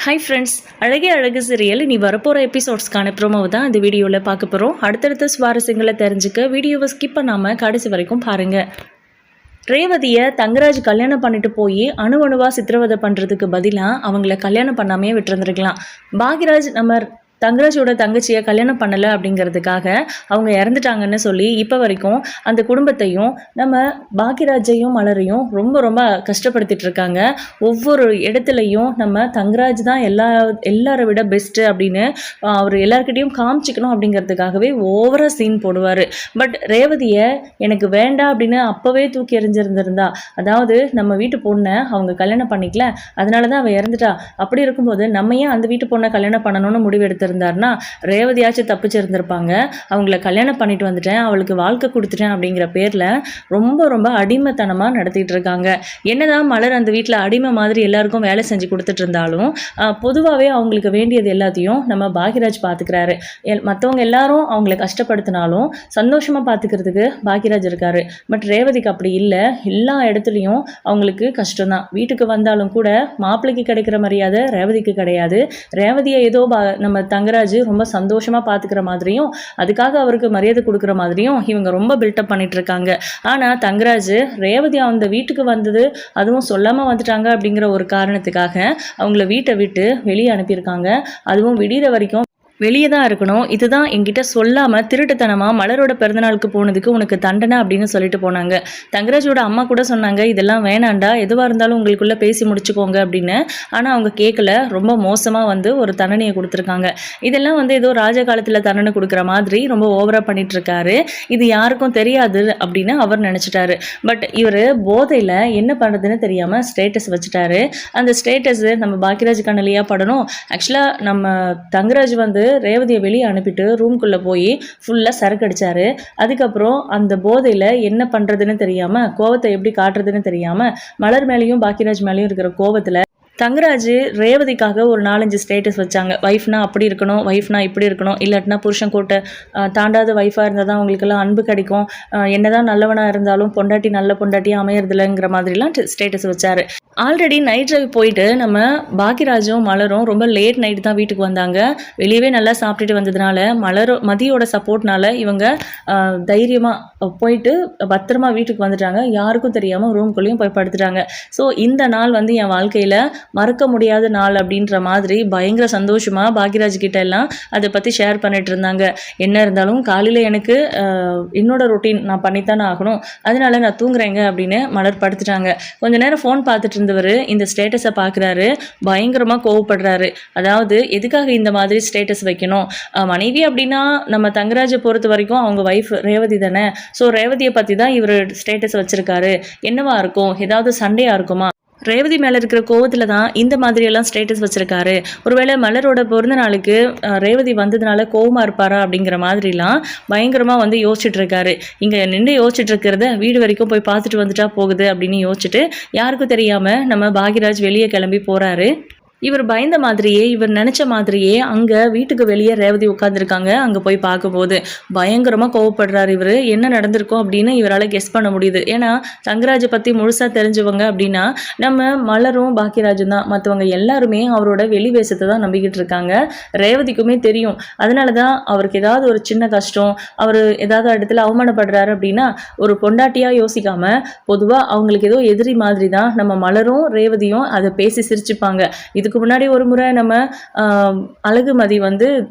Hi friends, அழகே அழகு serial இனி வரப்போகிற எபிசோட்ஸ்க்கான ப்ரோமோவை தான் இந்த வீடியோவில் பார்க்க போகிறோம். அடுத்தடுத்த சுவாரஸ்யங்களை தெரிஞ்சுக்க வீடியோவை ஸ்கிப் பண்ணாமல் கடைசி வரைக்கும் பாருங்கள். ரேவதியை தங்கராஜ் கல்யாணம் பண்ணிட்டு போய் அணுவணுவாக சித்திரவதை பண்ணுறதுக்கு பதிலாக அவங்கள கல்யாணம் பண்ணாமையே விட்டுருந்துருக்கலாம். பாக்யராஜ் நம்ம தங்கராஜோட தங்கச்சியை கல்யாணம் பண்ணலை அப்படிங்கிறதுக்காக அவங்க இறந்துட்டாங்கன்னு சொல்லி இப்போ வரைக்கும் அந்த குடும்பத்தையும் நம்ம பாக்யராஜையும் மலரையும் ரொம்ப ரொம்ப கஷ்டப்படுத்திட்டு இருக்காங்க. ஒவ்வொரு இடத்துலையும் நம்ம தங்கராஜ் தான் எல்லாரை விட பெஸ்ட்டு அப்படின்னு அவர் எல்லாருக்கிட்டையும் காமிச்சிக்கணும் அப்படிங்கிறதுக்காகவே ஓவராக சீன் போடுவார். பட் ரேவதியை எனக்கு வேண்டாம் அப்படின்னு அப்போவே தூக்கி எறிஞ்சிருந்திருந்தா, அதாவது நம்ம வீட்டு பொண்ணை அவங்க கல்யாணம் பண்ணிக்கல, அதனால தான் அவள் இறந்துட்டா. அப்படி இருக்கும்போது நம்ம ஏன் அந்த வீட்டு பொண்ணை கல்யாணம் பண்ணணும்னு முடிவெடுத்து இருந்தார்னா ரேவதியாச்சும் தப்பிச்சிருந்திருப்பாங்க. அவங்கள கல்யாணம் பண்ணிட்டு வந்துட்டேன், அவளுக்கு வாழ்க்கை கொடுத்துட்டேன் அப்படிங்கிற பேரில் ரொம்ப ரொம்ப அடிமைத்தனமாக நடத்திட்டு இருக்காங்க. என்னதான் மலர் அந்த வீட்டில் அடிமை மாதிரி எல்லாருக்கும் வேலை செஞ்சு கொடுத்துட்டு இருந்தாலும் பொதுவாகவே அவங்களுக்கு வேண்டியது எல்லாத்தையும் நம்ம பாக்யராஜ் பார்த்துக்கிறாரு. மற்றவங்க எல்லாரும் அவங்கள கஷ்டப்படுத்தினாலும் சந்தோஷமாக பார்த்துக்கிறதுக்கு பாக்யராஜ் இருக்காரு. பட் ரேவதிக்கு அப்படி இல்லை. எல்லா இடத்துலையும் அவங்களுக்கு கஷ்டம்தான். வீட்டுக்கு வந்தாலும் கூட மாப்பிள்ளைக்கு கிடைக்கிற மரியாதை ரேவதிக்கு கிடையாது. ரேவதியை ஏதோ நம்ம தங்கராஜ் ரொம்ப சந்தோஷமாக பார்த்துக்கிற மாதிரியும் அதுக்காக அவருக்கு மரியாதை கொடுக்குற மாதிரியும் இவங்க ரொம்ப பில்டப் பண்ணிட்டு இருக்காங்க. ஆனால் தங்கராஜ் ரேவதி அந்த வீட்டுக்கு வந்தது அதுவும் சொல்லாமல் வந்துட்டாங்க அப்படிங்கிற ஒரு காரணத்துக்காக அவங்கள வீட்டை விட்டு வெளியே அனுப்பியிருக்காங்க. அதுவும் விடிகிற வரைக்கும் வெளியே தான் இருக்கணும். இதுதான் என்கிட்ட சொல்லாமல் திருட்டுத்தனமாக மலரோட பிறந்தநாளுக்கு போனதுக்கு உனக்கு தண்டனை அப்படின்னு சொல்லிட்டு போனாங்க. தங்கராஜோட அம்மா கூட சொன்னாங்க, இதெல்லாம் வேணாண்டா, எதுவாக இருந்தாலும் உங்களுக்குள்ளே பேசி முடிச்சுக்கோங்க அப்படின்னு. ஆனால் அவங்க கேட்கல. ரொம்ப மோசமாக ஒரு தண்டனையை கொடுத்துருக்காங்க. இதெல்லாம் ஏதோ ராஜ காலத்தில் தண்டனை கொடுக்குற மாதிரி ரொம்ப ஓவராக பண்ணிட்டு இருக்காரு. இது யாருக்கும் தெரியாது அப்படின்னு அவர் நினச்சிட்டாரு. பட் இவர் போதையில் என்ன பண்ணுறதுன்னு தெரியாமல் ஸ்டேட்டஸ் வச்சுட்டாரு. அந்த ஸ்டேட்டஸ் நம்ம பாக்யராஜ் கண்ணிலையா படணும். ஆக்சுவலாக நம்ம தங்கராஜ் ரேவதியை வெளியே அனுப்பிட்டு ரூம்குள்ளே போய் ஃபுல்லாக சரக்கு அடித்தார். அதுக்கப்புறம் அந்த போதையில் என்ன பண்ணுறதுன்னு தெரியாமல், கோவத்தை எப்படி காட்டுறதுன்னு தெரியாமல், மலர் மேலேயும் பாக்யராஜ் மேலேயும் இருக்கிற கோவத்தில் தங்கராஜ் ரேவதிக்காக ஒரு 4-5 ஸ்டேட்டஸ் வச்சாங்க. ஒய்ஃப்னா அப்படி இருக்கணும், ஒய்ஃப்னா இப்படி இருக்கணும், இல்லாட்டினா புருஷன் கோட்டை தாண்டாத ஒய்ஃபாக இருந்தால் தான் அவங்களுக்கெல்லாம் அன்பு கிடைக்கும், என்னதான் நல்லவனாக இருந்தாலும் பொண்டாட்டி நல்ல பொண்டாட்டியாக அமையறதில்லைங்கிற மாதிரிலாம் ஸ்டேட்டஸ் வச்சார். ஆல்ரெடி நைட் ட்ரைவ் போயிட்டு நம்ம பாக்யராஜும் மலரும் ரொம்ப லேட் நைட்டு தான் வீட்டுக்கு வந்தாங்க. வெளியவே நல்லா சாப்பிட்டுட்டு வந்ததுனால மதியோட சப்போர்ட்னால இவங்க தைரியமாக போயிட்டு பத்திரமா வீட்டுக்கு வந்துட்டாங்க. யாருக்கும் தெரியாமல் ரூம்குள்ளேயும் போய் படுத்துட்டாங்க. ஸோ இந்த நாள் என் வாழ்க்கையில் மறக்க முடியாத நாள் அப்படின்ற மாதிரி பயங்கர சந்தோஷமாக பாக்யராஜ் கிட்ட எல்லாம் அதை பற்றி ஷேர் பண்ணிட்டு இருந்தாங்க. என்ன இருந்தாலும் காலையில் எனக்கு என்னோட ரொட்டீன் நான் பண்ணித்தானே ஆகணும், அதனால நான் தூங்குறேங்க அப்படின்னு மலர் படுத்துட்டாங்க. கொஞ்ச நேரம் ஃபோன் பார்த்துட்டு இருந்தவர் இந்த ஸ்டேட்டஸை பார்க்குறாரு. பயங்கரமாக கோவப்படுறாரு. அதாவது எதுக்காக இந்த மாதிரி ஸ்டேட்டஸ் வைக்கணும்? மனைவி அப்படின்னா நம்ம தங்கராஜை பொறுத்த வரைக்கும் அவங்க ஒய்ஃப் ரேவதி தானே. ஸோ ரேவதியை பற்றி தான் இவர் ஸ்டேட்டஸ் வச்சுருக்காரு. என்னவா இருக்கும்? ஏதாவது சண்டையாக இருக்குமா? ரேவதி மேலே இருக்கிற கோவத்தில் தான் இந்த மாதிரியெல்லாம் ஸ்டேட்டஸ் வச்சுருக்காரு. ஒருவேளை மலரோட பிறந்த நாளுக்கு ரேவதி வந்ததுனால கோவமாக இருப்பாரா அப்படிங்கிற மாதிரிலாம் பயங்கரமாக யோசிச்சுட்டு இருக்காரு. இங்கே நின்று யோசிச்சுட்டு இருக்கிறத வீடு வரைக்கும் போய் பார்த்துட்டு வந்துட்டா போகுது அப்படின்னு யோசிச்சுட்டு யாருக்கும் தெரியாமல் நம்ம பாக்யராஜ் வெளியே கிளம்பி போகிறாரு. இவர் பயந்த மாதிரியே, இவர் நினச்ச மாதிரியே அங்கே வீட்டுக்கு வெளியே ரேவதி உட்காந்துருக்காங்க. அங்கே போய் பார்க்கும்போது பயங்கரமாக கோவப்படுறாரு. இவர் என்ன நடந்திருக்கோம் அப்படின்னு இவரால் கெஸ் பண்ண முடியுது. ஏன்னா தங்கராஜை பற்றி முழுசாக தெரிஞ்சவங்க அப்படின்னா நம்ம மலரும் பாக்யராஜும் தான். மற்றவங்க எல்லாருமே அவரோட வெளி வேஷத்தை தான் நம்பிக்கிட்டு இருக்காங்க. ரேவதிக்குமே தெரியும். அதனால தான் அவருக்கு ஏதாவது ஒரு சின்ன கஷ்டம், அவர் ஏதாவது இடத்துல அவமானப்படுறாரு அப்படின்னா ஒரு பொண்டாட்டியாக யோசிக்காமல் பொதுவாக அவங்களுக்கு ஏதோ எதிரி மாதிரி தான் நம்ம மலரும் ரேவதியும் அதை பேசி சிரிச்சுப்பாங்க. இதுக்கு முன்னாடி ஒரு முறை நம்ம அழகுமதி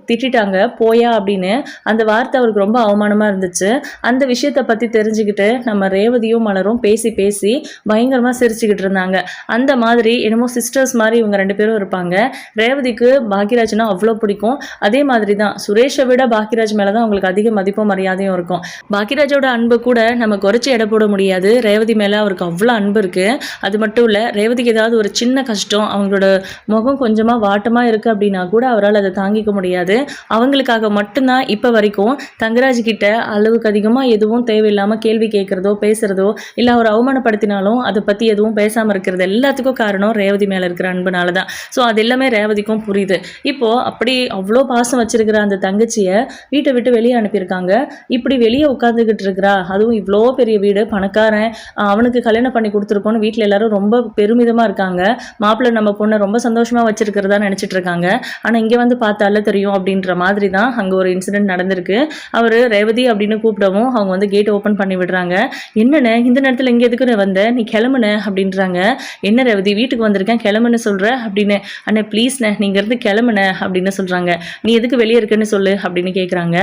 திட்டாங்க போயா அப்படின்னு. அந்த வார்த்தை அவருக்கு ரொம்ப அவமானமாக இருந்துச்சு. அந்த விஷயத்தை பற்றி தெரிஞ்சுக்கிட்டு நம்ம ரேவதியும் மலரும் பேசி பேசி பயங்கரமாக சிரிச்சுக்கிட்டு இருந்தாங்க. அந்த மாதிரி என்னமோ சிஸ்டர்ஸ் மாதிரி இவங்க 2 பேரும் இருப்பாங்க. ரேவதிக்கு பாக்யராஜ்னா அவ்வளோ பிடிக்கும். அதே மாதிரி தான் சுரேஷை விட பாக்யராஜ் மேலே தான் அவங்களுக்கு அதிக மதிப்பும் மரியாதையும் இருக்கும். பாக்யராஜோட அன்பு கூட நம்ம குறைச்சி எடை போட முடியாது. ரேவதி மேலே அவருக்கு அவ்வளோ அன்பு இருக்குது. அது மட்டும் இல்லை, ரேவதிக்கு ஏதாவது ஒரு சின்ன கஷ்டம், அவங்களோட முகம் கொஞ்சமாக வாட்டமாக இருக்குது அப்படின்னா கூட அவரால் அதை தாங்கிக்க முடியாது. அவங்களுக்காக மட்டும்தான் இப்போ வரைக்கும் தங்கராஜ் கிட்ட அளவுக்கு அதிகமாக எதுவும் தேவையில்லாமல் கேள்வி கேட்குறதோ பேசுகிறதோ இல்லை அவர் அவமானப்படுத்தினாலும் அதை பற்றி எதுவும் பேசாமல் இருக்கிறது எல்லாத்துக்கும் காரணம் ரேவதி மேலே இருக்கிற அன்புனால தான். ஸோ அது எல்லாமே ரேவதிக்கும் புரியுது. இப்போது அப்படி அவ்வளோ பாசம் வச்சிருக்கிற அந்த தங்கச்சியை வீட்டை விட்டு வெளியே அனுப்பியிருக்காங்க. இப்படி வெளியே உட்காந்துக்கிட்டு இருக்கிறா, அதுவும் இவ்வளோ பெரிய வீடு, பணக்காரன், அவனுக்கு கல்யாணம் பண்ணி கொடுத்துருக்கோன்னு வீட்டில் எல்லாரும் ரொம்ப பெருமிதமாக இருக்காங்க. மாப்பிள்ளை நம்ம பொண்ணை ரொம்ப சந்தோஷமாக வச்சிருக்கிறதா நினச்சிட்டு இருக்காங்க. ஆனால் இங்கே வந்து பார்த்தால தெரியும் அப்படின்ற மாதிரி தான் அங்கே ஒரு இன்சிடென்ட் நடந்திருக்கு. அவர் ரேவதி அப்படின்னு கூப்பிடவும் அவங்க வந்து கேட் ஓப்பன் பண்ணி விடுறாங்க. என்னென்ன இந்த நேரத்தில் இங்கே எதுக்குன்னு வந்த, நீ கிளம்புன அப்படின்றாங்க. என்ன ரேவதி வீட்டுக்கு வந்திருக்கேன் கிளம்புன்னு சொல்கிற அப்படின்னு. அண்ணே ப்ளீஸ்ண்ணே நீங்கள் இருந்து கிளம்புன அப்படின்னு சொல்கிறாங்க. நீ எதுக்கு வெளியே இருக்குன்னு சொல்லு அப்படின்னு கேட்குறாங்க.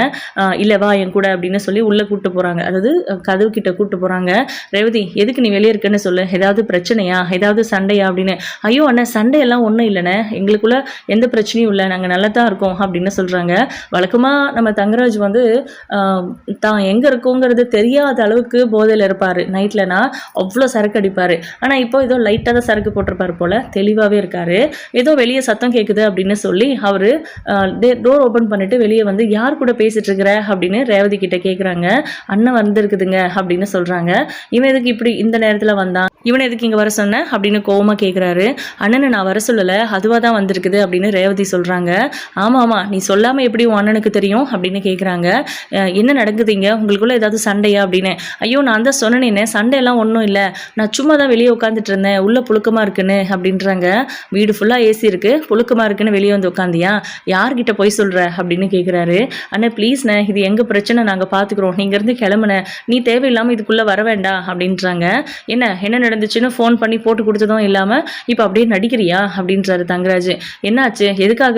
இல்லை வா என் கூட அப்படின்னு சொல்லி உள்ளே கூப்பிட்டு போகிறாங்க. அதாவது கதவு கிட்ட கூப்பிட்டு போகிறாங்க. ரேவதி எதுக்கு நீ வெளியே இருக்குன்னு சொல்லு, ஏதாவது பிரச்சனையா ஏதாவது சண்டையா அப்படின்னு. ஐயோ அண்ணா சண்டையெல்லாம் ஒன்றும் இல்லைண்ணே, எங்களுக்குள்ள எந்த பிரச்சனையும் இல்லை, நாங்கள் நல்லா தான் இருக்கோம் அப்படின்னு சொல்கிறாங்க. வழக்கமாக நம்ம தங்கராஜ் வந்து தான் எங்கே இருக்கோங்கிறது தெரியாத அளவுக்கு போதையில் இருப்பார். நைட்லனா அவ்வளோ சரக்கு அடிப்பார். ஆனால் இப்போ ஏதோ லைட்டாக தான் சரக்கு போட்டிருப்பார் போல், தெளிவாகவே இருக்கார். ஏதோ வெளியே சத்தம் கேட்குது அப்படின்னு சொல்லி அவர் டோர் ஓப்பன் பண்ணிட்டு வெளியே வந்து யார் கூட பேசிட்டு இருக்கிற அப்படின்னு ரேவதி கிட்ட கேட்குறாங்க. அண்ணன் வந்திருக்குதுங்க அப்படின்னு சொல்கிறாங்க. இவன் எதுக்கு இப்படி இந்த நேரத்தில் வந்தான், இவனை எதுக்கு இங்கே வர சொன்ன அப்படின்னு கோவமாக கேட்குறாரு. அண்ணனை நான் வர சொல்லலை, அதுவாக தான் வந்திருக்குது அப்படின்னு ரேவதி சொல்கிறாங்க. ஆமாம் நீ சொல்லாமல் எப்படி உன் அண்ணனுக்கு தெரியும் அப்படின்னு கேட்குறாங்க. என்ன நடக்குதுங்க உங்களுக்குள்ள ஏதாவது சண்டையா அப்படின்னு. ஐயோ நான் தான் சொன்னேனே சண்டையெல்லாம் ஒன்றும் இல்லை, நான் சும்மா தான் வெளியே உட்காந்துட்டு இருந்தேன், உள்ள புழுக்கமாக இருக்குன்னு அப்படின்றாங்க. வீடு ஃபுல்லாக ஏசி இருக்குது, புழுக்கமாக இருக்குன்னு வெளியே வந்து உட்காந்தியா, யார்கிட்ட போய் சொல்கிற அப்படின்னு கேட்குறாரு. அண்ணே ப்ளீஸ்ண்ணே இது எங்கள் பிரச்சனை, நாங்கள் பார்த்துக்குறோம், நீங்கள் இருந்து கிளம்புன, நீ தேவையில்லாமல் இதுக்குள்ளே வர வேண்டாம் அப்படின்றாங்க. என்ன நடந்துச்சுன்னு ஃபோன் பண்ணி போட்டு கொடுத்ததும் இல்லாமல் இப்போ அப்படியே நடிக்கிறியா அப்படின்றாரு தங்கராஜ். என்னாச்சு, எதுக்காக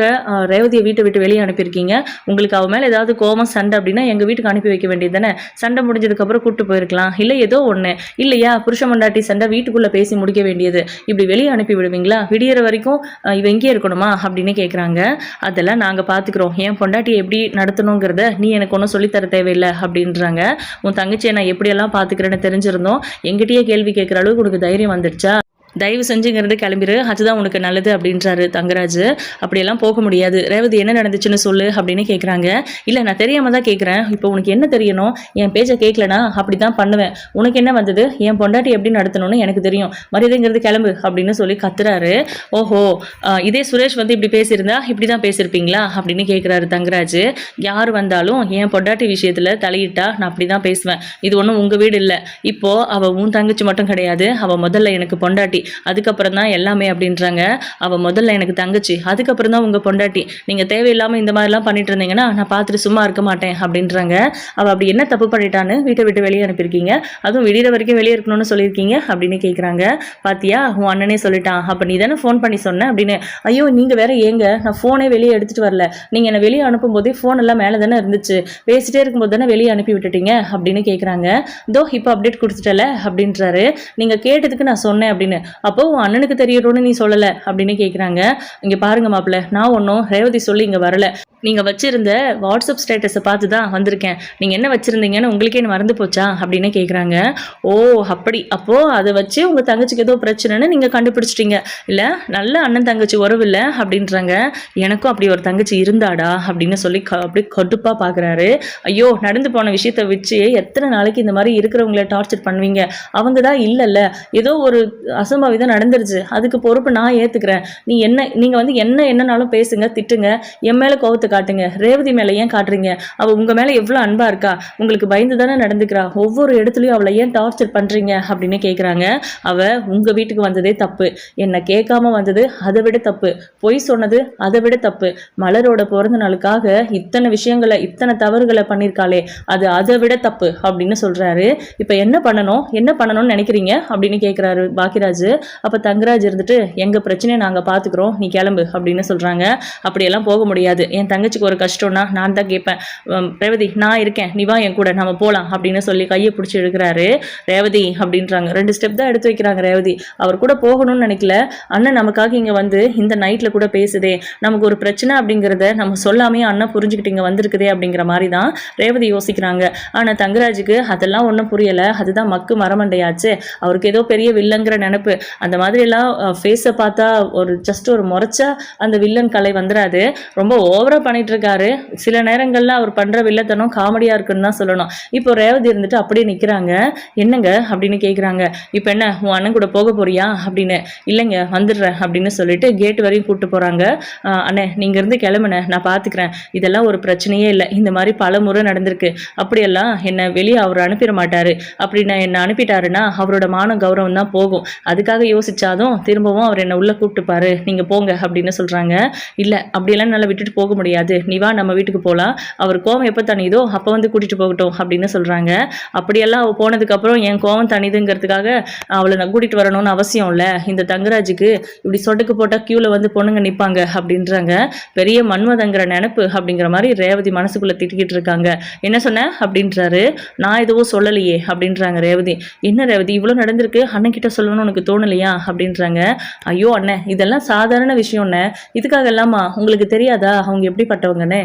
ரேவதியை வீட்டை விட்டு வெளியே அனுப்பியிருக்கீங்க, உங்களுக்கு அவ மேலே ஏதாவது கோபம் சண்டை அப்படின்னா எங்கள் வீட்டுக்கு அனுப்பி வைக்க வேண்டியது தானே, சண்டை முடிஞ்சதுக்கப்புறம் கூப்பிட்டு போயிருக்கலாம், இல்லை ஏதோ ஒன்று இல்லையா, புருஷ மண்டாட்டி சண்டை வீட்டுக்குள்ளே பேசி முடிக்க வேண்டியது, இப்படி வெளியே அனுப்பி விடுவீங்களா, விடியற வரைக்கும் இவ இங்கே இருக்கணுமா அப்படின்னு கேட்குறாங்க. அதெல்லாம் நாங்கள் பார்த்துக்குறோம், என் பொண்டாட்டியை எப்படி நடத்தணுங்கிறத நீ எனக்கு ஒன்றும் சொல்லித்தர தேவையில்லை அப்படின்றாங்க. உன் தங்கச்சியை நான் எப்படியெல்லாம் பார்த்துக்கிறேன்னு தெரிஞ்சிருந்தோம், எங்கிட்டயே கேள்வி கேட்குற அளவுக்கு உனக்கு தைரியம் வந்துடுச்சா, தயவு செஞ்சுங்கிறது கிளம்பிடு, அதுதான் உனக்கு நல்லது அப்படின்றாரு தங்கராஜ். அப்படியெல்லாம் போக முடியாது, ரேவதி என்ன நடந்துச்சுன்னு சொல்லு அப்படின்னு கேட்குறாங்க. இல்லை நான் தெரியாமல் தான் கேட்குறேன், இப்போ உனக்கு என்ன தெரியணும், என் பேச்சை கேட்கலனா அப்படி தான் பண்ணுவேன், உனக்கு என்ன வந்தது, என் பொண்டாட்டி எப்படி நடத்தணும்னு எனக்கு தெரியும், மரியாதைங்கிறது கிளம்பு அப்படின்னு சொல்லி கத்துறாரு. ஓஹோ இதே சுரேஷ் வந்து இப்படி பேசியிருந்தா இப்படி தான் பேசியிருப்பீங்களா அப்படின்னு கேட்குறாரு தங்கராஜ். யார் வந்தாலும் என் பொண்டாட்டி விஷயத்தில் தலையிட்டா நான் அப்படி தான் பேசுவேன், இது ஒன்றும் உங்கள் வீடு இல்லை, இப்போது அவள் உன் தங்கச்சி மட்டும் கிடையாது, அவள் முதல்ல எனக்கு பொண்டாட்டி, அதுக்கப்புறம் தான் எல்லாமே அப்படின்றாங்க. அவள் முதல்ல எனக்கு தங்கச்சி, அதுக்கப்புறம் தான் உங்கள் பொண்டாட்டி, நீங்கள் தேவையில்லாமல் இந்த மாதிரிலாம் பண்ணிட்டு இருந்தீங்கன்னா நான் பார்த்துட்டு சும்மா இருக்க மாட்டேன் அப்படின்றாங்க. அவள் அப்படி என்ன தப்பு பண்ணிட்டான்னு வீட்டை விட்டு வெளியே அனுப்பியிருக்கீங்க, அதுவும் விடிகிற வரைக்கும் வெளியே இருக்கணும்னு சொல்லியிருக்கீங்க அப்படின்னு கேட்குறாங்க. பாத்தியா உன் அண்ணனே சொல்லிட்டான், அப்போ நீ தானே ஃபோன் பண்ணி சொன்ன அப்படின்னு. ஐயோ நீங்கள் வேற ஏங்க, நான் ஃபோனே வெளியே எடுத்துகிட்டு வரல, நீங்கள் என்னை வெளியே அனுப்பும்போதே ஃபோன் எல்லாம் மேலே தானே இருந்துச்சு, பேசிட்டே இருக்கும்போது தானே வெளியே அனுப்பி விட்டுட்டீங்க அப்படின்னு கேட்குறாங்க. இதோ இப்போ அப்டேட் கொடுத்துட்டல அப்படின்றாரு. நீங்கள் கேட்டதுக்கு நான் சொன்னேன் அப்படின்னு. அப்போ உன் அண்ணனுக்கு தெரியணும்னு நீ சொல்லலை அப்படின்னு கேட்குறாங்க. இங்கே பாருங்க மாப்பிள்ள, நான் ஒன்றும் ரேவதி சொல்லி இங்கே வரல, நீங்கள் வச்சுருந்த வாட்ஸ்அப் ஸ்டேட்டஸை பார்த்து தான் வந்திருக்கேன், நீங்கள் என்ன வச்சுருந்தீங்கன்னு உங்களுக்கே என்ன மறந்து போச்சா அப்படின்னு கேட்குறாங்க. ஓ அப்படி, அப்போது அதை வச்சு உங்கள் தங்கச்சிக்கு ஏதோ பிரச்சனைன்னு நீங்கள் கண்டுபிடிச்சிட்டிங்க, இல்லை நல்ல அண்ணன் தங்கச்சி உறவு இல்லை அப்படின்றாங்க. எனக்கும் அப்படி ஒரு தங்கச்சி இருந்தாடா அப்படின்னு சொல்லி அப்படி கடுப்பாக பார்க்குறாரு. ஐயோ நடந்து போன விஷயத்தை வச்சு எத்தனை நாளைக்கு இந்த மாதிரி இருக்கிறவங்கள டார்ச்சர் பண்ணுவீங்க, அவங்க தான் இல்லைல்ல, ஏதோ ஒரு அசம்பாவிதம் நடந்துருச்சு, அதுக்கு பொறுப்பு நான் ஏற்றுக்கிறேன், நீங்கள் வந்து என்னன்னாலும் பேசுங்க திட்டுங்க, என் மேலே கோவத்தை காட்டுங்க, ரேவதி மேலே ஏன் காட்டுறீங்க, அவள் உங்கள் மேலே எவ்வளோ அன்பாக இருக்கா, உங்களுக்கு பயந்து தானே நடந்துக்கிறா, ஒவ்வொரு இடத்துலையும் அவளை ஏன் டார்ச்சர் பண்ணுறீங்க அப்படின்னு கேட்குறாங்க. அவள் உங்கள் வீட்டுக்கு வந்ததே தப்பு, என்னை கேட்காம வந்தது அதை விட தப்பு, பொய் சொன்னது அதை விட தப்பு, மலரோட பிறந்த நாளுக்காக இத்தனை விஷயங்களை இத்தனை தவறுகளை பண்ணியிருக்காளே அது அதை விட தப்பு அப்படின்னு சொல்கிறாரு. இப்போ என்ன பண்ணணும்னு நினைக்கிறீங்க அப்படின்னு கேட்குறாரு பாக்கியராஜ். அப்போ தங்கராஜ் இருந்துட்டு எங்கள் பிரச்சனையை நாங்கள் பார்த்துக்குறோம், நீ கிளம்பு அப்படின்னு சொல்கிறாங்க. அப்படியெல்லாம் போக முடியாது, என் தங்கச்சிக்கு ஒரு கஷ்டம்னா நான் தான் கேட்பேன், ரேவதி நான் இருக்கேன், நீ வா என் கூட நம்ம போகலாம் அப்படின்னு சொல்லி கையை பிடிச்சி எடுக்கிறாரு. ரேவதி அப்படின்றாங்க, 2 ஸ்டெப் தான் எடுத்து வைக்கிறாங்க ரேவதி. அவர் கூட போகணும்னு நினைக்கல, அண்ணன் நமக்காக இங்கே வந்து இந்த நைட்டில் கூட பேசுதே, நமக்கு ஒரு பிரச்சனை அப்படிங்கிறத நம்ம சொல்லாமே அண்ணன் புரிஞ்சுக்கிட்டு இங்கே வந்திருக்குதே அப்படிங்கிற மாதிரி தான் ரேவதி யோசிக்கிறாங்க. ஆனால் தங்கராஜுக்கு அதெல்லாம் ஒன்றும் புரியலை, அதுதான் மக்கு மரமண்டையாச்சு, அவருக்கு ஏதோ பெரிய வில்லங்கிற நினைப்பு, அந்த மாதிரிலாம் ஃபேஸை பார்த்தா ஜஸ்ட் ஒரு முறைச்சா அந்த வில்லன் கலை வந்துடாது, ரொம்ப ஓவராக பண்ணிட்டு இருக்காரு. சில நேரங்களில் அவர் பண்ணுற வில்லத்தனம் காமெடியாக இருக்குன்னு தான் சொல்லணும். இப்போ ரேவதி இருந்துட்டு அப்படியே நிற்கிறாங்க. என்னங்க அப்படின்னு கேட்குறாங்க. இப்போ என்ன உன் அண்ணன் கூட போக போறியா அப்படின்னு. இல்லைங்க வந்துடுறேன் அப்படின்னு சொல்லிட்டு கேட் வரையும் கூப்பிட்டு போகிறாங்க. அண்ணே நீங்கள் இருந்து கிளம்புன, நான் பார்த்துக்கிறேன், இதெல்லாம் ஒரு பிரச்சனையே இல்லை, இந்த மாதிரி பல முறை நடந்திருக்கு, அப்படியெல்லாம் என்னை வெளியே அவர் அனுப்பிட மாட்டார், அப்படி நான் என்னை அனுப்பிட்டாருன்னா அவரோட மான கௌரவம் தான் போகும், அதுக்காக அதுக்காக யோசிச்சாதும் திரும்பவும் அவர் என்னை உள்ளே கூப்பிட்டுப்பாரு, நீங்கள் போங்க அப்படின்னு சொல்கிறாங்க. இல்லை அப்படியெல்லாம் என்னால் விட்டுட்டு போக முடியாது, நீ வா நம்ம வீட்டுக்கு போகலாம், அவர் கோவம் எப்போ தனியுதோ அப்போ வந்து கூட்டிகிட்டு போகட்டும் அப்படின்னு சொல்கிறாங்க. அப்படியெல்லாம் அவள் போனதுக்கப்புறம் என் கோவம் தனிதுங்கிறதுக்காக அவளை நான் கூட்டிகிட்டு வரணும்னு அவசியம் இல்லை, இந்த தங்கராஜுக்கு இப்படி சொட்டுக்கு போட்டால் க்யூவில் வந்து பொண்ணுங்க நிற்பாங்க அப்படின்றாங்க. பெரிய மன்மதங்கிற நினப்பு அப்படிங்கிற மாதிரி ரேவதி மனசுக்குள்ளே திட்டிக்கிட்டு இருக்காங்க. என்ன சொன்ன அப்படின்றாரு. நான் எதுவும் சொல்லலையே அப்படின்றாங்க ரேவதி. என்ன ரேவதி இவ்வளோ நடந்திருக்கு, அண்ணன்கிட்ட சொல்லணும்னு உனக்கு தோணலையா அப்படின்றாங்க. ஐயோ அண்ணன் இதெல்லாம் சாதாரண விஷயம்ண்ணே, இதுக்காக எல்லாமா உங்களுக்கு தெரியாதா அவங்க எப்படிப்பட்டவங்கன்னு?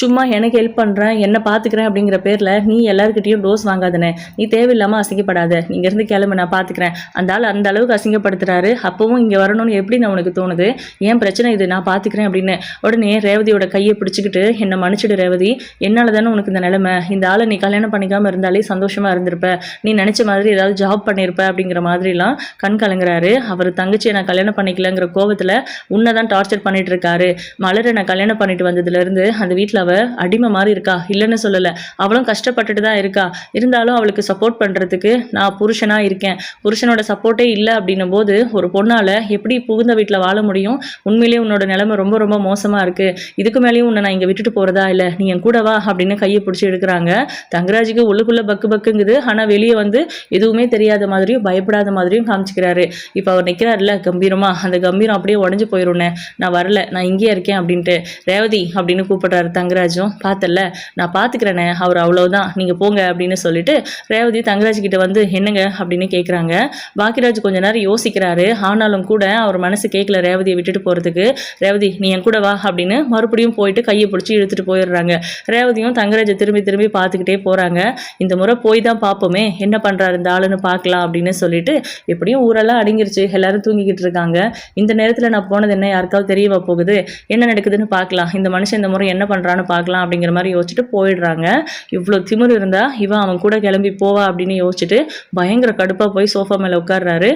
சும்மா எனக்கு ஹெல்ப் பண்ணுறேன், என்ன பார்த்துக்கிறேன் அப்படிங்கிற பேரில் நீ எல்லாருக்கிட்டையும் டோஸ் வாங்காதனே, நீ தேவையில்லாமல் அசிங்கப்படாத, இங்கேருந்து கிளம்பு நான் பார்த்துக்கிறேன். அந்த ஆள் அந்த அளவுக்கு அசிங்கப்படுத்துறாரு, அப்பவும் இங்கே வரணும்னு எப்படி நான் உனக்கு தோணுது, ஏன் பிரச்சனை இது, நான் பார்த்துக்கிறேன் அப்படின்னு உடனே ரேவதியோட கையை பிடிச்சிக்கிட்டு என்னை மன்னிச்சிடு ரேவதி, என்னால் தானே உனக்கு இந்த நிலைமை, இந்த ஆளை நீ கல்யாணம் பண்ணிக்காமல் இருந்தாலே சந்தோஷமாக இருந்திருப்ப, நீ நினச்ச மாதிரி ஏதாவது ஜாப் பண்ணியிருப்ப அப்படிங்கிற மாதிரிலாம் கண் கலங்குறாரு. அவர் தங்கச்சியை நான் கல்யாணம் பண்ணிக்கலங்கிற கோவத்தில் உன்னை தான் டார்ச்சர் பண்ணிட்டு இருக்காரு. மலரை நான் கல்யாணம் பண்ணிட்டு வந்ததுலேருந்து அந்த வீட்டில் அவ அடிமை மாதிரி இருக்கா, இல்லைன்னு சொல்லலை, அவளும் கஷ்டப்பட்டுட்டு தான் இருக்கா, இருந்தாலும் அவளுக்கு சப்போர்ட் பண்ணுறதுக்கு நான் புருஷனாக இருக்கேன், புருஷனோட சப்போர்ட்டே இல்லை அப்படின்னும் போது ஒரு பொண்ணால் எப்படி புகுந்த வீட்டில் வாழ முடியும், உண்மையிலேயே உன்னோட நிலைமை ரொம்ப ரொம்ப மோசமாக இருக்குது, இதுக்கு மேலேயும் உன்னை நான் இங்கே விட்டுட்டு போகிறதா இல்லை, நீ என் கூட வா அப்படின்னு கையை பிடிச்சி எடுக்கிறாங்க. தங்கராஜுக்கு உள்ளுக்குள்ளே பக்கு பக்குங்குது, ஆனால் வெளியே வந்து எதுவுமே தெரியாத மாதிரியும் பயப்படாத மாதிரியும் காமிச்சிக்கிறாரு. இப்போ அவர் நிற்கிறாருல கம்பீரமா, அந்த கம்பீரம் அப்படியே உடஞ்சி போயிடும்னே, நான் வரல நான் இங்கேயே இருக்கேன் அப்படின்ட்டு. ரேவதி அப்படின்னு கூப்பிடுறாரு தங்கராஜும். பார்த்தல நான் பார்த்துக்கிறேனே, அவர் அவ்வளோதான், நீங்கள் போங்க அப்படின்னு சொல்லிட்டு ரேவதி தங்கராஜ் கிட்ட வந்து என்னங்க அப்படின்னு கேட்குறாங்க. பாக்கியராஜ் கொஞ்ச நேரம் யோசிக்கிறாரு, ஆனாலும் கூட அவர் மனசு கேட்கல ரேவதியை விட்டுட்டு போகிறதுக்கு. ரேவதி நீ என் கூட வா அப்படின்னு மறுபடியும் போயிட்டு கையை பிடிச்சி இழுத்துட்டு போயிடுறாங்க. ரேவதியும் தங்கராஜை திரும்பி திரும்பி பார்த்துக்கிட்டே போகிறாங்க. இந்த முறை போய் தான் பார்ப்போமே என்ன பண்ணுறாரு இந்த ஆளுன்னு பார்க்கலாம் அப்படின்னு சொல்லிட்டு எப்படியும் ஊரெல்லாம் அடங்கிருச்சு, எல்லாரும் தூங்கிக்கிட்டு இருக்காங்க. இந்த நேரத்தில் நான் போனது என்ன யாருக்காவது தெரியவா போகுது, என்ன நடக்குதுன்னு பார்க்கலாம், இந்த மனுஷன் இந்த முறை என்ன பண்ணுறான்னு பார்க்கலாம் அப்படிங்கிற மாதிரி யோசிச்சுட்டு போயிடுறாங்க. இவ்வளோ திமிரு இருந்தா இவன் அவன் கூட கிளம்பி போவா அப்படின்னு யோசிச்சுட்டு பயங்கர கடுப்பாக போய் சோஃபா மேலே உட்கார்றாரு.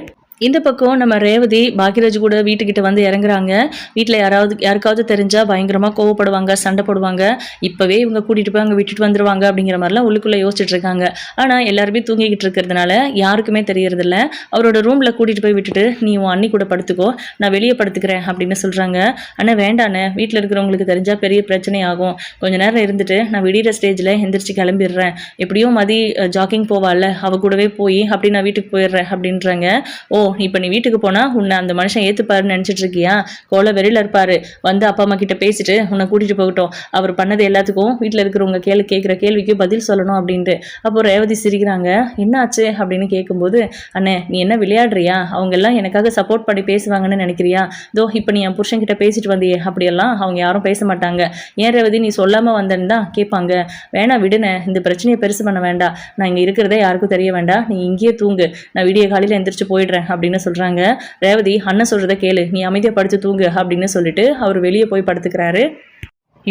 இந்த பக்கம் நம்ம ரேவதி பாக்கியராஜ் கூட வீட்டுக்கிட்ட வந்து இறங்குறாங்க. வீட்டில் யாருக்காவது தெரிஞ்சால் பயங்கரமாக கோவப்படுவாங்க, சண்டை போடுவாங்க, இப்போவே இவங்க கூட்டிகிட்டு போய் அங்கே விட்டுட்டு வந்துடுவாங்க அப்படிங்கிற மாதிரிலாம் உள்ளுக்குள்ளே யோசிச்சுட்டு இருக்காங்க. ஆனால் எல்லாருமே தூங்கிக்கிட்டு இருக்கிறதுனால யாருக்குமே தெரியறதில்ல. அவரோட ரூமில் கூட்டிகிட்டு போய் விட்டுட்டு நீ உன் அண்ணி கூட படுத்துக்கோ, நான் வெளியே படுத்துக்கிறேன் அப்படின்னு சொல்கிறாங்க. ஆனால் வேண்டாண்ணே, வீட்டில் இருக்கிறவங்களுக்கு தெரிஞ்சால் பெரிய பிரச்சனை ஆகும், கொஞ்ச நேரம் இருந்துட்டு நான் விடிகிற ஸ்டேஜில் எந்திரிச்சு கிளம்பிடுறேன், எப்படியும் மதி ஜாக்கிங் போவாள், அவ கூடவே போய் அப்படி நான் வீட்டுக்கு போயிடுறேன் அப்படின்றாங்க. ஓ இப்போ நீ வீட்டுக்கு போனால் உன்னை அந்த மனுஷன் ஏற்றுப்பாருன்னு நினச்சிட்டு இருக்கியா, கோல வெளியில் இருப்பார், வந்து அப்பா அம்மா கிட்ட பேசிட்டு உன்னை கூட்டிகிட்டு போகட்டும், அவர் பண்ணது எல்லாத்துக்கும் வீட்டில் இருக்கிறவங்க கேட்குற கேள்விக்கு பதில் சொல்லணும் அப்படின்ட்டு. அப்போ ரேவதி சிரிக்கிறாங்க. என்ன ஆச்சு அப்படின்னு கேட்கும்போது, அண்ணே நீ என்ன விளையாடுறியா, அவங்க எல்லாம் எனக்காக சப்போர்ட் பண்ணி பேசுவாங்கன்னு நினைக்கிறியா, தோ இப்போ நீ என் புருஷன்கிட்ட பேசிட்டு வந்தியே, அப்படியெல்லாம் அவங்க யாரும் பேச மாட்டாங்க, ஏன் ரேவதி நீ சொல்லாமல் வந்தேன்னு தான் கேட்பாங்க, வேணா விடுனே, இந்த பிரச்சனையை பெருசு பண்ண வேண்டாம், நான் இங்கே இருக்கிறதே யாருக்கும் தெரிய வேண்டாம், நீ இங்கேயே தூங்கு, நான் விடிய காலையில் எந்திரிச்சு போயிடுறேன் அப்படின்னு சொல்றாங்க. ரேவதி அண்ணன் சொல்றதை கேளு, நீ அமைதியா படுத்து தூங்கு அப்படின்னு சொல்லிட்டு அவர் வெளியே போய் படுத்துக்கிறாரு.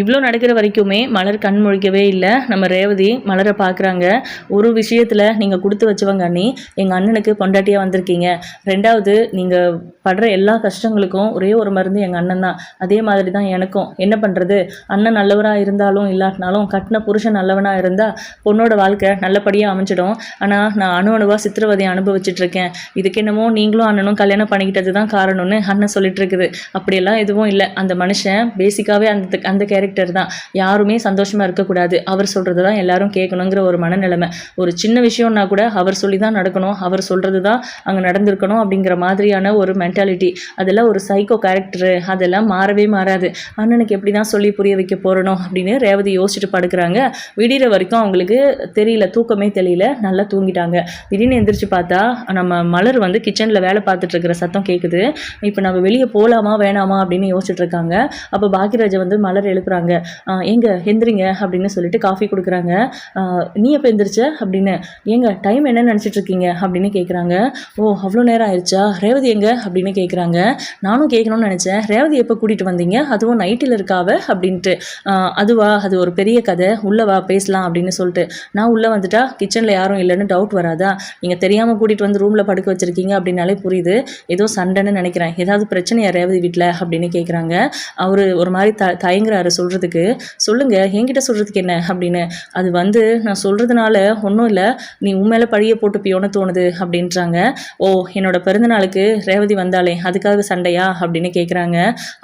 இவ்வளோ நடக்கிற வரைக்குமே மலர் கண் முழிக்கவே இல்லை. நம்ம ரேவதி மலரை பார்க்குறாங்க. ஒரு விஷயத்தில் நீங்கள் கொடுத்து வச்சவங்க அண்ணி, எங்கள் அண்ணனுக்கு பொண்டாட்டியாக வந்திருக்கீங்க, ரெண்டாவது நீங்கள் படுற எல்லா கஷ்டங்களுக்கும் ஒரே ஒரு மருந்து எங்கள் அண்ணன் தான், அதே மாதிரி தான் எனக்கும், என்ன பண்ணுறது, அண்ணன் நல்லவராக இருந்தாலும் இல்லாட்டினாலும் கட்டின புருஷன் நல்லவனாக இருந்தால் பொண்ணோட வாழ்க்கை நல்லபடியாக அமைஞ்சிடும், ஆனால் நான் அணுவாக சித்திரவதையை அனுபவிச்சுட்ருக்கேன், இதுக்கு என்னமோ நீங்களும் அண்ணனும் கல்யாணம் பண்ணிக்கிட்டது தான் காரணம்னு அண்ணன் சொல்லிட்டு இருக்குது. அப்படியெல்லாம் எதுவும் இல்லை, அந்த மனுஷன் பேசிக்காகவே அந்த கேரக்டர் தான், யாருமே சந்தோஷமாக இருக்கக்கூடாது, அவர் சொல்கிறது தான் எல்லாரும் கேட்கணுங்கிற ஒரு மனநிலைமை, ஒரு சின்ன விஷயம்னா கூட அவர் சொல்லி தான் நடக்கணும், அவர் சொல்கிறது தான் அங்கே நடந்திருக்கணும் அப்படிங்கிற மாதிரியான ஒரு மென்டாலிட்டி, அதெல்லாம் ஒரு சைக்கோ கேரக்டரு, அதெல்லாம் மாறவே மாறாது, அண்ணனுக்கு எப்படி தான் சொல்லி புரிய வைக்க போகிறணும் அப்படின்னு ரேவதி யோசிச்சுட்டு படுக்கிறாங்க. விடிகிற வரைக்கும் அவங்களுக்கு தெரியல, தூக்கமே தெரியல, நல்லா தூங்கிட்டாங்க. திடீர்னு எந்திரிச்சு பார்த்தா நம்ம மலர் வந்து கிச்சனில் வேலை பார்த்துட்டு இருக்கிற சத்தம் கேட்குது. இப்போ நம்ம வெளியே போகலாமா வேணாமா அப்படின்னு யோசிச்சுட்டு இருக்காங்க. அப்போ பாக்கியராஜை வந்து மலர் எழுப்புறாங்க. எங்க எந்திரிங்க அப்படின்னு சொல்லிட்டு காஃபி கொடுக்குறாங்க. நீ எப்போ எந்திரிச்ச அப்படின்னு, ஏங்க டைம் என்னன்னு நினச்சிட்டு இருக்கீங்க அப்படின்னு கேட்குறாங்க. ஓ அவ்வளோ நேரம் ஆயிடுச்சா, ரேவதி எங்க அப்படின்னு கேட்குறாங்க. நானும் கேட்கணும்னு நினச்சேன், ரேவதி எப்போ கூட்டிகிட்டு வந்தீங்க, அதுவும் நைட்டில் இருக்காவ அப்படின்ட்டு. அதுவா, அது ஒரு பெரிய கதை, உள்ளே வா பேசலாம் அப்படின்னு சொல்லிட்டு நான் உள்ளே வந்துட்டா கிச்சனில் யாரும் இல்லைன்னு டவுட் வராதா, நீங்கள் தெரியாமல் கூட்டிகிட்டு வந்து ரூமில் படுக்க வச்சுருக்கீங்க அப்படின்னாலே புரியுது, ஏதோ சண்டைன்னு நினைக்கிறேன், ஏதாவது பிரச்சனையா ரேவதி வீட்டில் அப்படின்னு கேட்குறாங்க. அவர் ஒரு மாதிரி தயங்குறாரு சொல்கிறதுக்கு. சொல்லுங்க, என்கிட்ட சொல்கிறதுக்கு என்ன அப்படின்னு. அது வந்து நான் சொல்கிறதுனால ஒன்றும் இல்லை, நீ உண்மையில பழிய போட்டுப்பியோன்னு தோணுது அப்படின்றாங்க. ஓ, என்னோட பிறந்தநாளுக்கு ரேவதி வந்தாலே அதுக்காக சண்டையா அப்படின்னு கேட்குறாங்க.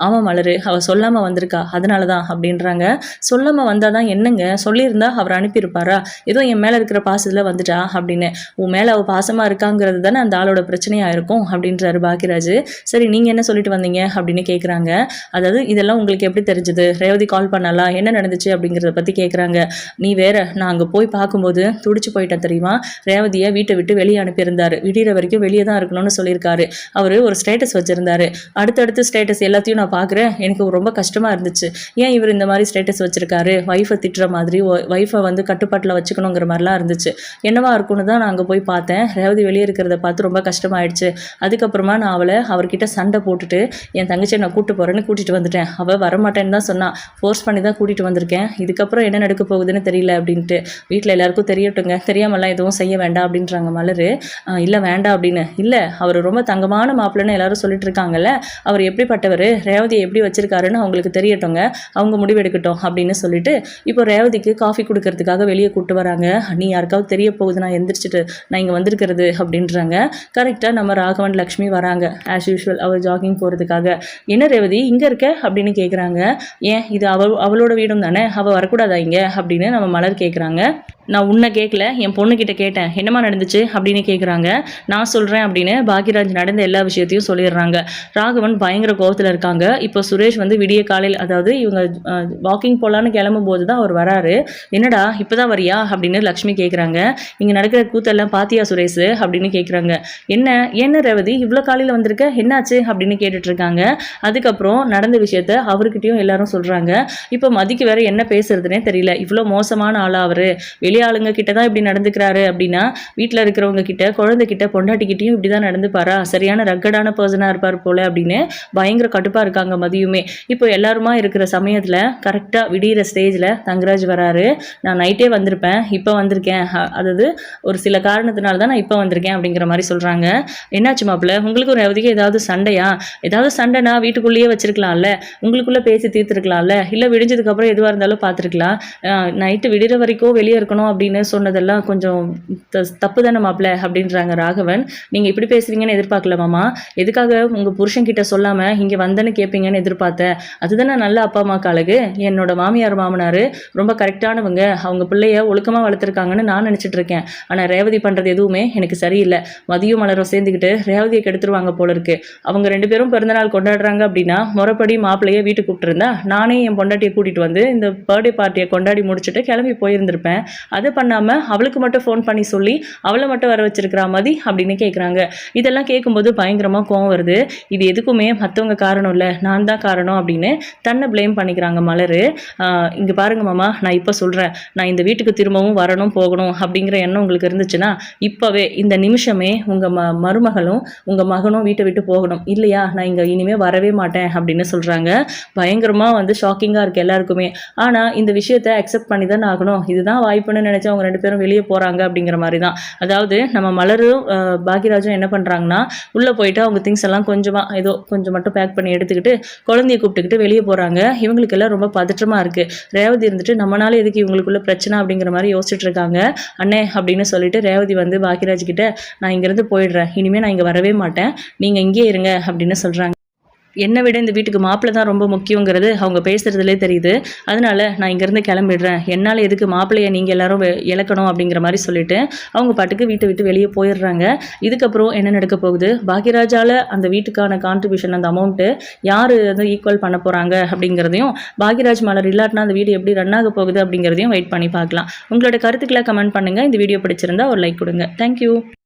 ஆமாம் மலரு, அவள் சொல்லாமல் வந்திருக்கா அதனால தான் அப்படின்றாங்க. சொல்லாமல் வந்தால் தான் என்னங்க, சொல்லியிருந்தா அவர் அனுப்பியிருப்பாரா? ஏதோ என் மேலே இருக்கிற பாசத்தில் வந்துட்டா அப்படின்னு. உன் மேலே அவள் பாசமாக இருக்காங்கிறது தானே அந்த ஆளோட பிரச்சனையாக இருக்கும் அப்படின்றாரு பாக்கியராஜ். சரி, நீங்கள் என்ன சொல்லிட்டு வந்தீங்க அப்படின்னு கேட்குறாங்க. அதாவது இதெல்லாம் உங்களுக்கு எப்படி தெரிஞ்சது, ரேவதி கால் பண்ணலா, என்ன நடந்துச்சு அப்படிங்கிறத பற்றி கேட்குறாங்க. நீ வேற, நான் அங்கே போய் பார்க்கும்போது துடிச்சு போயிட்டேன் தெரியுமா. ரேவதியை வீட்டை விட்டு வெளியே அனுப்பியிருந்தாரு, விடிகிற வரைக்கும் வெளியே தான் இருக்கணும்னு சொல்லியிருக்காரு. அவர் ஒரு ஸ்டேட்டஸ் வச்சுருந்தாரு. அடுத்தடுத்து ஸ்டேட்டஸ் எல்லாத்தையும் நான் பார்க்குறேன், எனக்கு ரொம்ப கஷ்டமாக இருந்துச்சு. ஏன் இவர் இந்த மாதிரி ஸ்டேட்டஸ் வச்சுருக்காரு, ஒய்ஃபை திட்டுற மாதிரி, ஒய்ஃபை வந்து கட்டுப்பாட்டில் வச்சுக்கணுங்கிற மாதிரிலாம் இருந்துச்சு. என்னவா இருக்கும்னு தான் நான் அங்கே போய் பார்த்தேன். ரேவதி வெளியே இருக்கிறத பார்த்து ரொம்ப கஷ்டமாயிடுச்சு. அதுக்கப்புறமா நான் அவளை அவர்கிட்ட சண்டை போட்டுட்டு என் தங்கச்சியை நான் கூப்பிட்டு கூட்டிகிட்டு வந்துட்டேன். அவள் வரமாட்டேன்னு தான் சொன்னான், ஃபோர்ஸ் பண்ணி தான் கூட்டிகிட்டு வந்திருக்கேன். இதுக்கப்புறம் என்ன நடக்க போகுதுன்னு தெரியல அப்படின்ட்டு. வீட்டில் எல்லாருக்கும் தெரியட்டுங்க, தெரியாமலாம் எதுவும் செய்ய வேண்டாம் அப்படின்றாங்க மலர். இல்லை வேண்டாம் அப்படின்னு. இல்லை, அவர் ரொம்ப தங்கமான மாப்பிள்ளைன்னு எல்லாரும் சொல்லிட்டு இருக்காங்கல்ல, அவர் எப்படிப்பட்டவர், ரேவதியை எப்படி வச்சிருக்காருன்னு அவங்களுக்கு தெரியட்டுங்க, அவங்க முடிவெடுக்கட்டும் அப்படின்னு சொல்லிட்டு இப்போ ரேவதிக்கு காஃபி கொடுக்கறதுக்காக வெளியே கூப்பிட்டு வராங்க. நீ யாருக்காவது தெரிய போகுது நான் எந்திரிச்சிட்டு நான் இங்கே வந்திருக்கிறது அப்படின்றாங்க. கரெக்டாக நம்ம ராகவன் லக்ஷ்மி வராங்க ஆஸ் யூஷுவல், அவள் ஜாகிங் போகிறதுக்காக. என்ன ரேவதி இங்கே இருக்க அப்படின்னு கேட்குறாங்க. ஏன் இது அவளோட வீடும் தானே, அவள் வரக்கூடாதா இங்கே அப்படின்னு நம்ம மலர் கேட்குறாங்க. நான் உன்னை கேட்கல, என் பொண்ணுக்கிட்ட கேட்டேன், என்னமா நடந்துச்சு அப்படின்னு கேட்குறாங்க. நான் சொல்கிறேன் அப்படின்னு பாக்கியராஜ் நடந்த எல்லா விஷயத்தையும் சொல்லிடுறாங்க. ராகவன் பயங்கர கோபத்தில் இருக்காங்க. இப்போ சுரேஷ் வந்து விடிய காலையில், அதாவது இவங்க வாக்கிங் போகலான்னு கிளம்பும் போது தான் அவர் வராரு. என்னடா இப்போ தான் வரியா அப்படின்னு லக்ஷ்மி கேட்குறாங்க. இங்கே நடக்கிற கூத்தெல்லாம் பாத்தியா சுரேஷ் அப்படின்னு கேட்குறாங்க. என்ன ரேவதி இவ்வளோ காலையில் வந்திருக்க, என்னாச்சு அப்படின்னு கேட்டுட்ருக்காங்க. அதுக்கப்புறம் நடந்த விஷயத்த அவர்கிட்டையும் எல்லாரும் சொல்கிறாங்க. இப்போ மதிக்கு வேற என்ன பேசுறதுனே தெரியல, இவ்வளோ மோசமான ஆளா அவர், வெளியாளுங்க கிட்ட தான் இப்படி நடந்துக்கிறாரு அப்படின்னா வீட்டில் இருக்கிறவங்க கிட்ட, குழந்தைகிட்ட, பொண்டாட்டிக்கிட்டையும் இப்படி தான் நடந்துப்பாரா, சரியான ரக்கடான பர்சனாக இருப்பார் போல அப்படின்னு பயங்கர கடுப்பாக இருக்காங்க மதியுமே. இப்போ எல்லாருமா இருக்கிற சமயத்தில் கரெக்டாக விடிகிற ஸ்டேஜில் தங்கராஜ் வராரு. நான் நைட்டே வந்திருப்பேன், இப்போ வந்திருக்கேன், அதாவது ஒரு சில காரணத்தினால தான் நான் இப்போ வந்திருக்கேன் அப்படிங்கிற மாதிரி சொல்கிறாங்க. என்னாச்சு மாப்பிள்ள, உங்களுக்கும் ரேவதிக்கு ஏதாவது சண்டையா? ஏதாவது சண்டைனா வீட்டுக்குள்ளேயே வச்சிருக்கலாம்ல, உங்களுக்குள்ளே பேசி தீர்த்துருக்கலாம்ல, இல்லை விடிஞ்சதுக்கப்புறம் எதுவாக இருந்தாலும் பார்த்துருக்கலாம். நைட்டு விடுற வரைக்கும் வெளியே இருக்கணும் அப்படின்னு சொன்னதெல்லாம் கொஞ்சம் தப்பு தானே மாப்பிள்ள அப்படின்றாங்க ராகவன். நீங்கள் இப்படி பேசுவீங்கன்னு எதிர்பார்க்கலாமாம்மா, எதுக்காக உங்கள் புருஷன்கிட்ட சொல்லாமல் இங்கே வந்தேன்னு கேட்பீங்கன்னு எதிர்பார்த்தேன். அதுதானே நல்ல அப்பா அம்மாக்கு அழகு. என்னோட மாமியார் மாமனார் ரொம்ப கரெக்டானவங்க, அவங்க பிள்ளைய ஒழுக்கமாக வளர்த்துருக்காங்கன்னு நான் நினச்சிட்டு இருக்கேன். ஆனால் ரேவதி பண்ணுறது எதுவுமே எனக்கு சரியில்லை. மதியம் மலரும் சேர்ந்துக்கிட்டு ரேவதியை கெடுத்துருவாங்க போல இருக்கு. அவங்க 2 பேரும் பிறந்தநாள் கொண்டாடுறாங்க அப்படின்னா முறைப்படி மாப்பிள்ளையை வீட்டுக்கு கூப்பிட்டுருந்தா நானே என் பொண்டாட்டியை கூட்டிகிட்டு வந்து இந்த பர்த்டே பார்ட்டியை கொண்டாடி முடிச்சுட்டு கிளம்பி போயிருந்திருப்பேன். அது பண்ணாமல் அவளுக்கு மட்டும் ஃபோன் பண்ணி சொல்லி அவளை மட்டும் வர வச்சிருக்கிறா மதி அப்படின்னு கேட்குறாங்க. இதெல்லாம் கேட்கும்போது பயங்கரமாக கோவம் வருது. இது எதுக்குமே மற்றவங்க காரணம் இல்லை, நான் தான் காரணம் அப்படின்னு தன்னை ப்ளேம் பண்ணிக்கிறாங்க மலர். இங்கே பாருங்க மாமா, நான் இப்போ சொல்கிறேன், நான் இந்த வீட்டுக்கு திரும்பவும் வரணும் போகணும் அப்படிங்கிற எண்ணம் உங்களுக்கு இருந்துச்சுன்னா இப்போவே இந்த நிமிஷமே உங்கள் மருமகளும் உங்கள் மகனும் வீட்டை விட்டு போகணும், இல்லையா நான் இங்கே இனிமேல் வரவே மாட்டேன் அப்படின்னு சொல்கிறாங்க. பயங்கரமாக வந்து ஷாக்கிங்காக இருக்குது எல்லாருக்குமே. ஆனால் இந்த விஷயத்தை அக்செப்ட் பண்ணி தான் ஆகணும், இதுதான் வாய்ப்புன்னு நினச்சி அவங்க 2 பேரும் வெளியே போகிறாங்க அப்படிங்கிற மாதிரி தான். அதாவது நம்ம மலரும் பாக்கியராஜும் என்ன பண்ணுறாங்கன்னா உள்ளே போயிட்டு அவங்க திங்ஸ் எல்லாம் ஏதோ கொஞ்சம் மட்டும் பேக் பண்ணி எடுத்துக்கிட்டு குழந்தைய கூப்பிட்டுக்கிட்டு வெளியே போகிறாங்க. இவங்களுக்கெல்லாம் ரொம்ப பதற்றமாக இருக்குது. ரேவதி இருந்துட்டு நம்மளால எதுக்கு இவங்களுக்குள்ள பிரச்சனை அப்படிங்கிற மாதிரி யோசிச்சுட்டு இருக்காங்க. அண்ணே அப்படின்னு சொல்லிட்டு ரேவதி வந்து பாக்கியராஜ் கிட்ட, நான் இங்கேருந்து போயிடுறேன், இனிமேல் நான் இங்கே வரவே மாட்டேன், நீங்கள் இங்கே இருங்க அப்படின்னு சொல்கிறாங்க. என்னை விட இந்த வீட்டுக்கு மாப்பிள்ளை தான் ரொம்ப முக்கியங்கிறது அவங்க பேசுகிறதுலே தெரியுது. அதனால நான் இங்கேருந்து கிளம்பிடுறேன், என்னால் எதுக்கு மாப்பிள்ளையை நீங்கள் எல்லாரும் இழக்கணும் அப்படிங்கிற மாதிரி சொல்லிட்டு அவங்க பாட்டுக்கு வீட்டை விட்டு வெளியே போயிடுறாங்க. இதுக்கப்புறம் என்ன நடக்க போகுது, பாக்கியராஜால் அந்த வீட்டுக்கான கான்ட்ரிபியூஷன் அந்த அமௌண்ட்டு யார் வந்து ஈக்குவல் பண்ண போகிறாங்க அப்படிங்கிறதையும், பாக்கியராஜ் மலர் இல்லாட்டினா அந்த வீடு எப்படி ரன் ஆக போகுது அப்படிங்கிறதையும் வெயிட் பண்ணி பார்க்கலாம். உங்களோட கருத்துக்களை கமெண்ட் பண்ணுங்கள். இந்த வீடியோ பிடிச்சிருந்தா ஒரு லைக் கொடுங்க. தேங்க்யூ.